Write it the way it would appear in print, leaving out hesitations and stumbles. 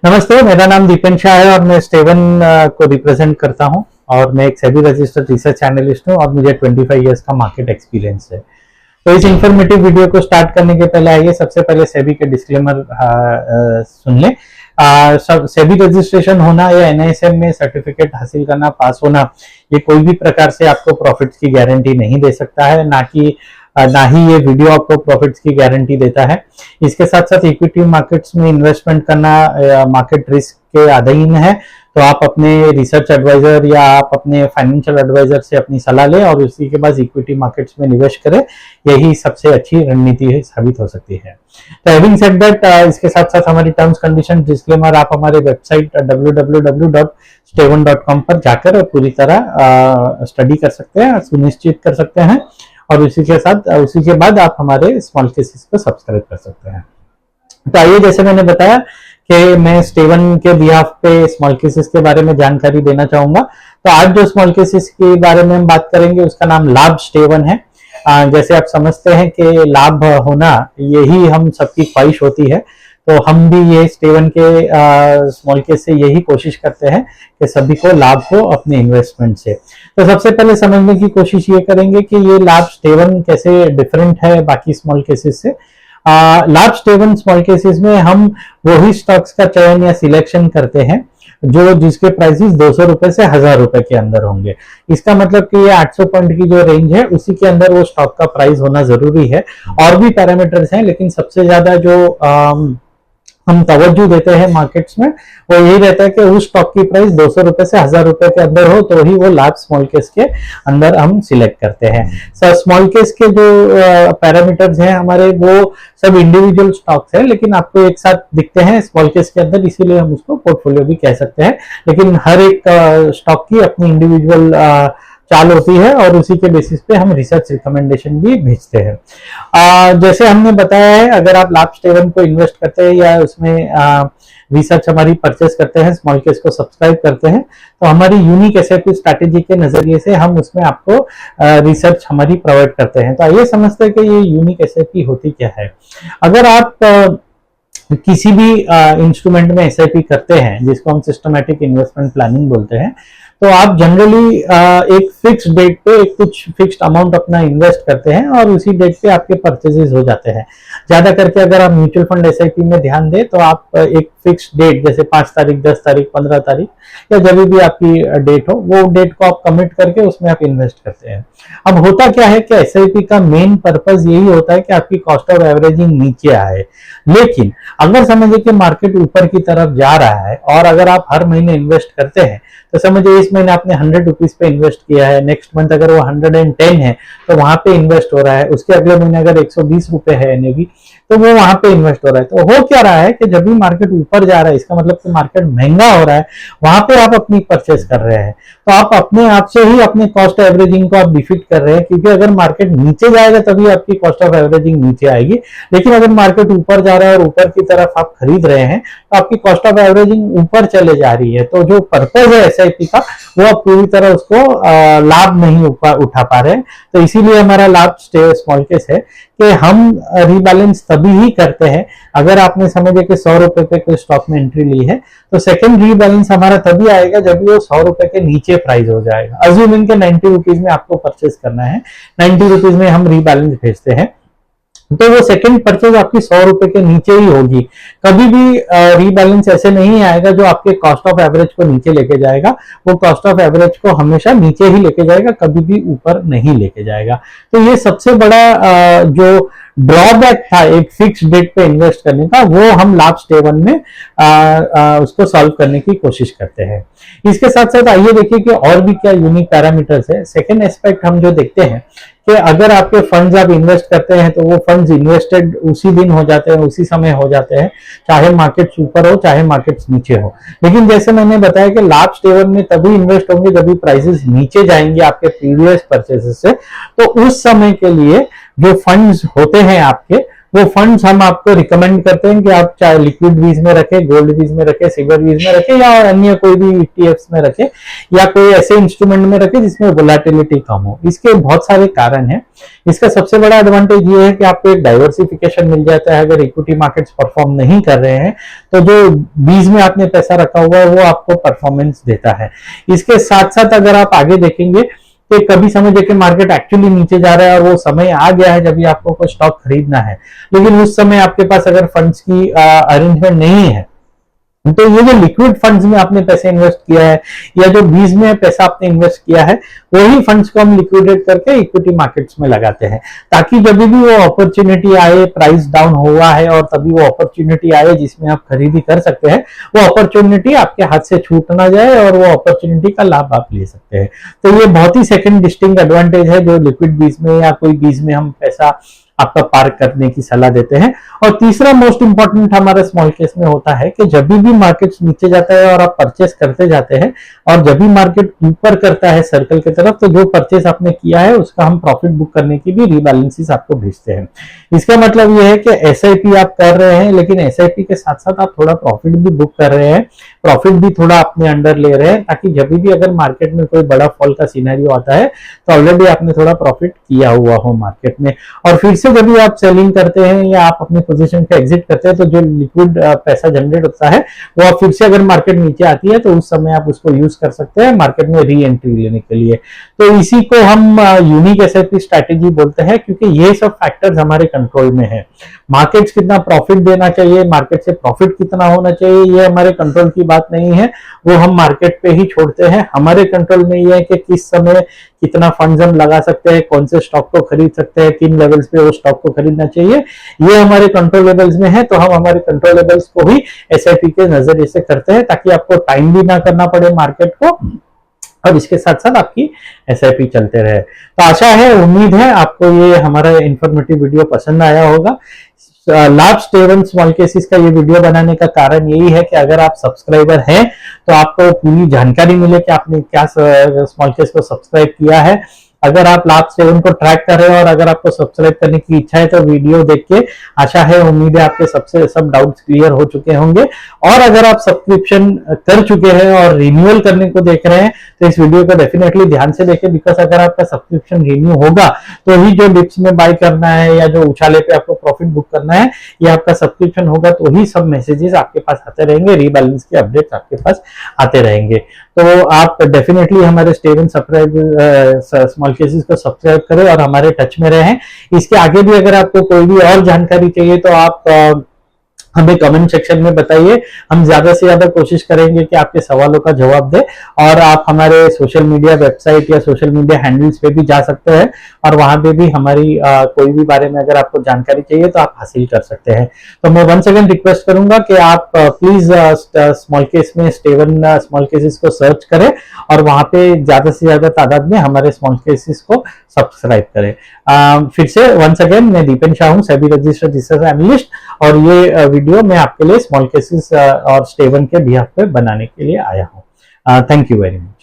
नमस्ते, मेरा नाम दीपेन शाह है और मैं स्टेवन को रिप्रेजेंट करता हूं और मैं एक सेबी रजिस्टर्ड रिसर्च एनालिस्ट हूं और मुझे 25 इयर्स का मार्केट एक्सपीरियंस है। तो इस इंफॉर्मेटिव वीडियो को स्टार्ट करने के पहले आइए सबसे पहले सेबी के डिस्क्लेमर सुन लें। सेबी रजिस्ट्रेशन होना या एनआईएसएम में सर्टिफिकेट हासिल करना, पास होना, ये कोई भी प्रकार से आपको प्रॉफिट्स की गारंटी नहीं दे सकता है, ना ही ये वीडियो आपको प्रॉफिट्स की गारंटी देता है। इसके साथ साथ इक्विटी मार्केट्स में इन्वेस्टमेंट करना मार्केट रिस्क के अधीन है, तो आप अपने रिसर्च एडवाइजर या आप अपने फाइनेंशियल एडवाइजर से अपनी सलाह लें और उसी के बाद इक्विटी मार्केट्स में निवेश करें। यही सबसे अच्छी रणनीति साबित हो सकती है। तो हैविंग सेड दैट, इसके साथ साथ हमारी टर्म्स कंडीशन डिस्क्लेमर आप हमारे वेबसाइट www.steven.com पर जाकर पूरी तरह स्टडी कर सकते हैं, सुनिश्चित कर सकते हैं और उसी के बाद आप हमारे स्मॉल केसेस को सब्सक्राइब कर सकते हैं। तो आइए, जैसे मैंने बताया कि मैं स्टेवन के बिहाफ पे स्मॉल केसेस के बारे में जानकारी देना चाहूंगा। तो आज जो स्मॉल केसेस के बारे में हम बात करेंगे उसका नाम लाभ स्टेवन है। जैसे आप समझते हैं कि लाभ होना यही हम सबकी ख्वाहिश होती है, तो हम भी ये स्टेवन के स्मॉल केस से यही कोशिश करते हैं कि सभी को लाभ हो अपने इन्वेस्टमेंट से। तो सबसे पहले समझने की कोशिश ये करेंगे कि ये लाभ स्टेवन कैसे डिफरेंट है बाकी स्मॉल केसेस से। लाभ स्टेवन स्मॉल केसेस में हम वही स्टॉक्स का चयन या सिलेक्शन करते हैं जिसके प्राइसेस 200 रुपए से 1000 रुपए के अंदर होंगे। इसका मतलब कि ये 800 पॉइंट की जो रेंज है उसी के अंदर वो स्टॉक का प्राइस होना जरूरी है। और भी पैरामीटर्स हैं, लेकिन सबसे ज्यादा जो हम तवज्जो देते हैं मार्केट्स में वो यही रहता है कि उस स्टॉक की प्राइस 200 रुपए से 1000 रुपए के अंदर हो तो ही वो लाभ स्मॉल केस के अंदर हम सिलेक्ट करते हैं। सर, स्मॉल केस के जो पैरामीटर्स हैं हमारे, वो सब इंडिविजुअल स्टॉक्स हैं, लेकिन आपको एक साथ दिखते हैं स्मॉल केस के अंदर, इसीलिए हम उसको पोर्टफोलियो भी कह सकते हैं। लेकिन हर एक स्टॉक की अपनी इंडिविजुअल चाल होती है और उसी के बेसिस पे हम रिसर्च रिकमेंडेशन भी भेजते हैं। जैसे हमने बताया है, अगर आप लाभ स्टेवन को इन्वेस्ट करते हैं या उसमें रिसर्च हमारी परचेस करते हैं, स्मॉल केस को सब्सक्राइब करते हैं, तो हमारी यूनिक एसआईपी स्ट्रैटेजी के नजरिए से हम उसमें आपको रिसर्च हमारी प्रोवाइड करते हैं। तो आइए समझते हैं कि ये यूनिक एसआईपी होती क्या है। अगर आप किसी भी इंस्ट्रूमेंट में एसआईपी करते हैं जिसको हम सिस्टमैटिक इन्वेस्टमेंट प्लानिंग बोलते हैं, तो आप जनरली एक फिक्स डेट पे एक कुछ फिक्स्ड अमाउंट अपना इन्वेस्ट करते हैं और उसी डेट पे आपके परचेजेस हो जाते हैं। ज्यादा करके अगर आप म्यूचुअल फंड एसआईपी में ध्यान दें तो आप एक फिक्स्ड डेट, जैसे 5 तारीख, 10 तारीख, 15 तारीख या जब भी आपकी डेट हो, वो डेट को आप कमिट करके उसमें आप इन्वेस्ट करते हैं। अब होता क्या है कि एसआईपी का मेन पर्पज यही होता है कि आपकी कॉस्ट ऑफ एवरेजिंग नीचे आए। लेकिन अगर समझिए कि मार्केट ऊपर की तरफ जा रहा है और अगर आप हर महीने इन्वेस्ट करते हैं, तो समझिए इस महीने आपने 100 रुपीज पे इन्वेस्ट किया है, नेक्स्ट मंथ अगर वो 110 है तो वहां पे इन्वेस्ट हो रहा है, उसके अगले महीने अगर 120 रुपए है एनएवी तो वो वहां पे इन्वेस्ट हो रहा है। तो हो क्या रहा है कि जब भी मार्केट ऊपर जा रहा है, इसका मतलब कि मार्केट महंगा हो रहा है, वहां पे आप अपनी परचेस कर रहे हैं, तो आप अपने आप से ही अपने कॉस्ट एवरेजिंग को आप डिफीट कर रहे हैं, क्योंकि अगर मार्केट नीचे जाएगा तभी आपकी कॉस्ट ऑफ एवरेजिंग नीचे आएगी। लेकिन अगर मार्केट ऊपर जा रहा है और ऊपर की तरफ आप खरीद रहे हैं तो आपकी कॉस्ट ऑफ एवरेजिंग ऊपर चले जा रही है। तो जो पर्पज है एसआईपी का, वो आप पूरी तरह उसको लाभ नहीं उठा पा रहे हैं। तो इसीलिए हमारा लाभ स्मॉल केस है कि हम रीबैलेंस तभी ही करते हैं अगर आपने समझे कि 100 रुपए पे कोई स्टॉक में एंट्री ली है, तो सेकंड रीबैलेंस हमारा तभी आएगा जब वो 100 रुपए के नीचे प्राइस हो जाएगा। अज्यूमिंग के 90 रुपीज में आपको परचेस करना है, 90 रुपीज में हम रीबैलेंस भेजते हैं, तो वो सेकंड परचेज आपकी 100 रुपए के नीचे ही होगी। कभी भी रीबैलेंस ऐसे नहीं आएगा जो आपके कॉस्ट ऑफ एवरेज को नीचे लेके जाएगा। वो कॉस्ट ऑफ एवरेज को हमेशा नीचे ही लेके जाएगा, कभी भी ऊपर नहीं लेके जाएगा। तो ये सबसे बड़ा जो ड्रॉबैक था एक फिक्स डेट पे इन्वेस्ट करने का, वो हम लाभ स्टेवन में उसको सॉल्व करने की कोशिश करते हैं। इसके साथ साथ आइए देखिए कि और भी क्या यूनिक पैरामीटर्स है। सेकेंड एस्पेक्ट हम जो देखते हैं कि अगर आपके फंड्स आप इन्वेस्ट करते हैं तो वो फंड्स इन्वेस्टेड उसी दिन हो जाते हैं, उसी समय हो जाते हैं, चाहे मार्केट ऊपर हो चाहे मार्केट नीचे हो। लेकिन जैसे मैंने बताया कि लाभ स्टेवन में तभी इन्वेस्ट होंगे जब भी प्राइसेस नीचे जाएंगे आपके प्रीवियस परचेसेस से, तो उस समय के लिए जो फंड्स होते हैं आपके, वो फंड्स हम आपको रिकमेंड करते हैं कि आप चाहे लिक्विड बीज में रखें, गोल्ड बीज में रखें, सिल्वर बीज में रखें या अन्य कोई भी ईटीएफ्स में रखें या कोई ऐसे इंस्ट्रूमेंट में रखें जिसमें वोलेटिलिटी कम हो। इसके बहुत सारे कारण हैं। इसका सबसे बड़ा एडवांटेज ये है कि आपको एक डाइवर्सिफिकेशन मिल जाता है। अगर इक्विटी मार्केट्स परफॉर्म नहीं कर रहे हैं तो जो बीज में आपने पैसा रखा हुआ है वो आपको परफॉर्मेंस देता है। इसके साथ साथ अगर आप आगे देखेंगे कि कभी समझे कि मार्केट एक्चुअली नीचे जा रहा है और वो समय आ गया है जब भी आपको कोई स्टॉक खरीदना है, लेकिन उस समय आपके पास अगर फंड्स की अरेंजमेंट नहीं है, तो ये जो लिक्विड फंड्स में आपने पैसे इन्वेस्ट किया है या जो बीज में पैसा आपने इन्वेस्ट किया है, वही फंड्स को हम लिक्विडेट करके इक्विटी मार्केट्स में लगाते हैं, ताकि जब भी वो अपॉर्चुनिटी आए, प्राइस डाउन हुआ है और तभी वो अपॉर्चुनिटी आए जिसमें आप खरीदी कर सकते हैं, वो अपॉर्चुनिटी आपके हाथ से छूट ना जाए और वो अपॉर्चुनिटी का लाभ आप ले सकते हैं। तो ये बहुत ही सेकंड डिस्टिंक्ट एडवांटेज है जो लिक्विड बीज में या कोई बीज में हम पैसा आपका पार्क करने की सलाह देते हैं। और तीसरा मोस्ट इंपॉर्टेंट हमारे स्मॉल केस में होता है कि जब भी मार्केट नीचे जाता है और आप परचेस करते जाते हैं और जब भी मार्केट ऊपर करता है सर्कल की तरफ, तो जो परचेस आपने किया है उसका हम प्रॉफिट बुक करने की भी रीबैलेंसेस आपको भेजते हैं। इसका मतलब यह है कि एसआईपी आप कर रहे हैं, लेकिन एसआईपी के साथ साथ आप थोड़ा प्रॉफिट भी बुक कर रहे हैं, प्रॉफिट भी थोड़ा अपने अंडर ले रहे हैं, ताकि जब भी अगर मार्केट में कोई बड़ा फॉल का सिनेरियो आता है तो ऑलरेडी आपने थोड़ा प्रॉफिट किया हुआ हो मार्केट में। और फिर से जब भी आप सेलिंग करते हैं या आप अपने पोजीशन पे एग्जिट करते हैं तो जो लिक्विड पैसा जनरेट होता है वो आप फिर से अगर मार्केट नीचे आती है तो उस समय आप उसको यूज कर सकते हैं मार्केट में री एंट्री लेने के लिए। तो इसी को हम यूनिक एसआईपी स्ट्रैटेजी बोलते हैं, क्योंकि ये सब फैक्टर्स हमारे कंट्रोल में है। मार्केट कितना प्रॉफिट देना चाहिए, मार्केट से प्रॉफिट कितना होना चाहिए, ये हमारे कंट्रोल की बात नहीं है, वो हम मार्केट पे ही छोड़ते हैं। हमारे कंट्रोल में ये है कि किस समय कितना फंड्स हम लगा सकते हैं, कौन से स्टॉक को खरीद सकते हैं, किन लेवल्स पे वो स्टॉक को खरीदना चाहिए, ये हमारे कंट्रोल लेवल्स में है। तो हम हमारे कंट्रोल लेवल्स को ही एसआईपी के नजरिए से करते हैं, ताकि आपको टाइम भी ना करना पड़े मार्केट को और इसके साथ साथ आपकी एसआईपी चलते रहे। तो आशा है, उम्मीद है आपको ये हमारा इंफॉर्मेटिव वीडियो पसंद आया होगा। लाभ स्टेवन स्मॉल केसेस का ये वीडियो बनाने का कारण यही है कि अगर आप सब्सक्राइबर हैं तो आपको पूरी जानकारी मिले कि आपने क्या स्मॉल केस को सब्सक्राइब किया है। अगर आप लाभ सेवन को ट्रैक कर रहे हो और अगर आपको सब्सक्राइब करने की इच्छा है तो वीडियो देख के आशा है, उम्मीद है आपके सब डाउट्स क्लियर हो चुके होंगे। और अगर आप सब्सक्रिप्शन कर चुके हैं और रिन्यूअल करने को देख रहे हैं तो इस वीडियो को डेफिनेटली ध्यान से देखें, बिकॉज अगर आपका सब्सक्रिप्शन रिन्यू होगा तो ही जो डिप्स में बाय करना है या जो उछाले पे आपको प्रॉफिट बुक करना है, ये आपका सब्सक्रिप्शन होगा तो ही सब मैसेजेस आपके पास आते रहेंगे, रीबैलेंस के अपडेट्स आपके पास आते रहेंगे। तो आप डेफिनेटली हमारे स्टेवन स्मॉल केसेस को सब्सक्राइब करें और हमारे टच में रहें। इसके आगे भी अगर आपको कोई भी और जानकारी चाहिए तो आप हमें कमेंट सेक्शन में बताइए। हम ज्यादा से ज्यादा कोशिश करेंगे कि आपके सवालों का जवाब दें। और आप हमारे सोशल मीडिया वेबसाइट या सोशल मीडिया हैंडल्स पे भी जा सकते हैं और वहां पे भी हमारी कोई भी बारे में अगर आपको जानकारी चाहिए तो आप हासिल कर सकते हैं। तो मैं वंस अगेन रिक्वेस्ट करूंगा कि आप प्लीज स्मॉल केस में स्टेवन स्मॉल केसेस को सर्च करें और वहां पे ज्यादा से ज्यादा तादाद में हमारे स्मॉल केसेस को सब्सक्राइब करें। फिर से वंस अगेन मैं दीपेन शाह हूं, सेबी रजिस्टर्ड रिसर्च एनालिस्ट, और ये वीडियो मैं आपके लिए स्मॉल केसेस और स्टेवन के बिहाफ पे बनाने के लिए आया हूं। Thank you very much.